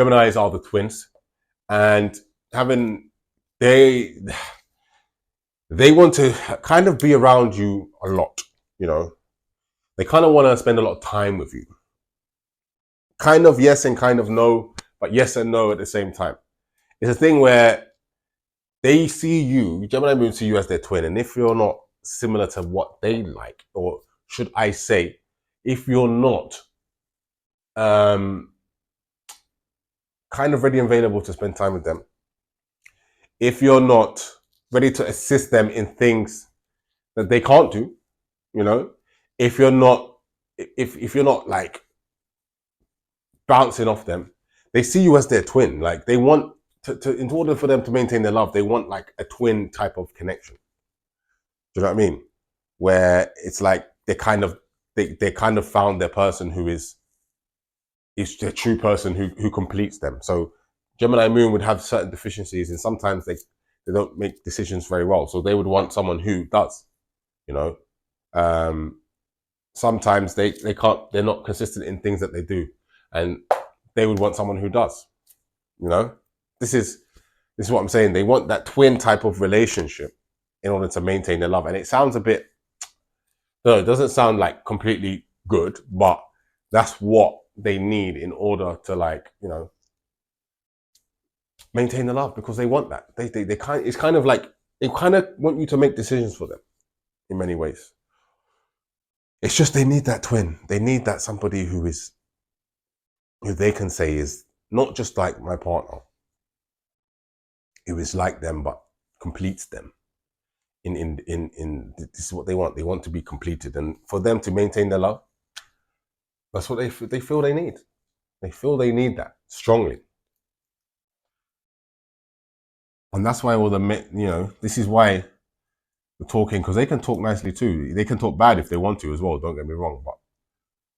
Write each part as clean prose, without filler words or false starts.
Geminis are the twins, and they they want to kind of be around you a lot. You know, they kind of want to spend a lot of time with you. Kind of yes and kind of no, but yes and no at the same time. It's a thing where they see you, Gemini Moon see you as their twin, and if you're not similar to what they like, or should I say, if you're not kind of ready and available to spend time with them, if you're not ready to assist them in things that they can't do, you know, if you're not if you're not like bouncing off them, they see you as their twin. Like they want to in order for them to maintain their love, they want like a twin type of connection. Do you know what I mean? Where it's like they kind of found their person who is the true person who completes them. So Gemini Moon would have certain deficiencies, and sometimes they don't make decisions very well. So they would want someone who does. You know, sometimes they can't. They're not consistent in things that they do, and they would want someone who does. You know, this is what I'm saying. They want that twin type of relationship in order to maintain their love. And it sounds a bit, no, it doesn't sound like completely good, but that's what they need in order to, like, you know, maintain the love, because they want that. They kind, it's kind of like they kind of want you to make decisions for them in many ways. It's just they need that twin. They need that somebody who they can say is not just like my partner, who is like them but completes them. In this is what they want. They want to be completed, and for them to maintain their love, that's what they feel they need. They feel they need that strongly, and that's why all the this is why we're talking, because they can talk nicely too. They can talk bad if they want to as well. Don't get me wrong, but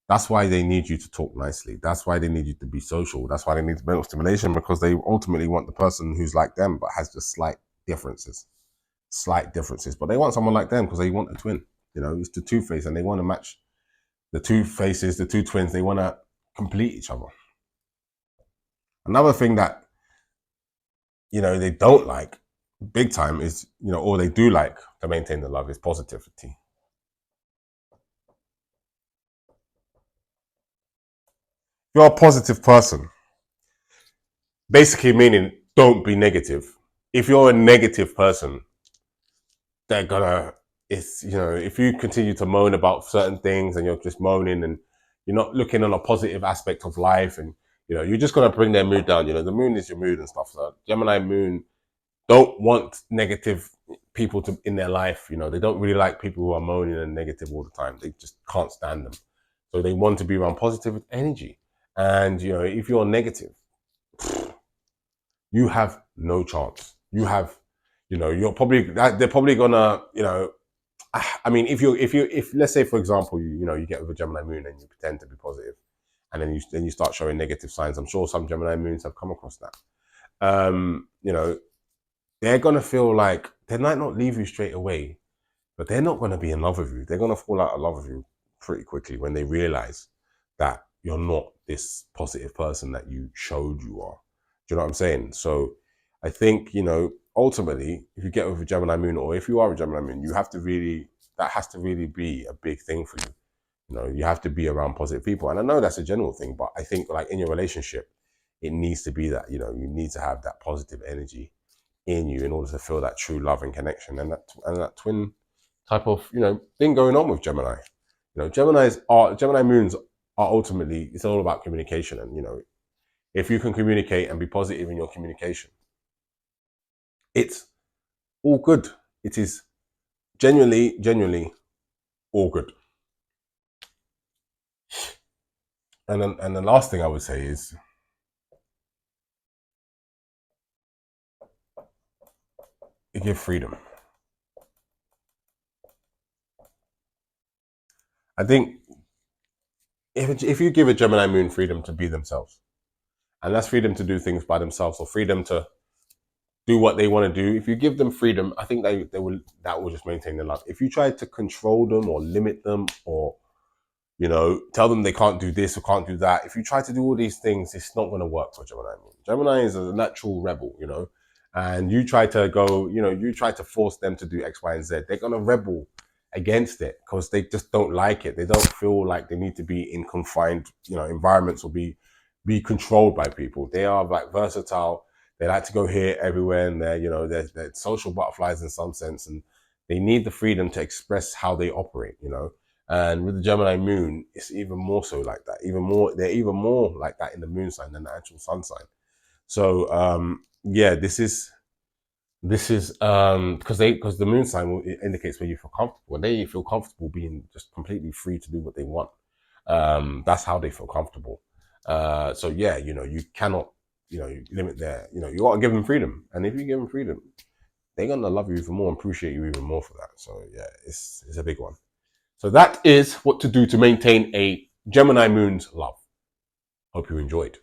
that's why they need you to talk nicely. That's why they need you to be social. That's why they need mental stimulation, because they ultimately want the person who's like them but has just slight differences. But they want someone like them because they want a twin. You know, it's the two-face, and they want to match the two faces, the two twins. They want to complete each other. Another thing that, you know, they don't like big time is, you know, or they do like to maintain the love, is positivity. You're a positive person, basically meaning don't be negative. If you're a negative person, they're gonna, it's, you know, if you continue to moan about certain things and you're just moaning and you're not looking on a positive aspect of life, and you know, you're just gonna bring their mood down. You know, the moon is your mood and stuff. So Gemini Moon don't want negative people to in their life. You know, they don't really like people who are moaning and negative all the time. They just can't stand them. So they want to be around positive energy. And you know, if you're negative, you have no chance. You have, you know, they're probably gonna, you know, I mean, if let's say, for example, you know, you get with a Gemini Moon and you pretend to be positive, and then you start showing negative signs. I'm sure some Gemini Moons have come across that. You know, they're gonna feel like they might not leave you straight away, but they're not gonna be in love with you. They're gonna fall out of love with you pretty quickly when they realize that you're not this positive person that you showed you are. Do you know what I'm saying? So I think, you know, ultimately, if you get with a Gemini Moon, or if you are a Gemini Moon, you have to really, that has to really be a big thing for you. You know, you have to be around positive people. And I know that's a general thing, but I think like in your relationship, it needs to be that, you know, you need to have that positive energy in you in order to feel that true love and connection, and that twin type of, you know, thing going on with Gemini. You know, Gemini Moons are ultimately, it's all about communication. And, you know, if you can communicate and be positive in your communication, it's all good. It is genuinely all good. And the last thing I would say is, you give freedom. I think if you give a Gemini Moon freedom to be themselves, and that's freedom to do things by themselves, or freedom to do what they want to do. If you give them freedom, I think that will just maintain their love. If you try to control them or limit them, or You know, tell them they can't do this or can't do that. If you try to do all these things, it's not going to work for Gemini Moon. Gemini is a natural rebel, you know, and you try to go, you know, you try to force them to do X, Y, and Z. They're going to rebel against it because they just don't like it. They don't feel like they need to be in confined, you know, environments or be controlled by people. They are like versatile. They like to go here, everywhere, and they're, you know, they're social butterflies in some sense, and they need the freedom to express how they operate, you know. And with the Gemini moon, it's even more so like that. Even more, they're even more like that in the moon sign than the actual sun sign. So yeah, this is because the moon sign indicates where you feel comfortable. When they feel comfortable being just completely free to do what they want, that's how they feel comfortable. So yeah, you know, you cannot, you know, you limit their, you know, you got to give them freedom. And if you give them freedom, they're gonna love you even more and appreciate you even more for that. So yeah, it's a big one. So that is what to do to maintain a Gemini moon's love. Hope you enjoyed.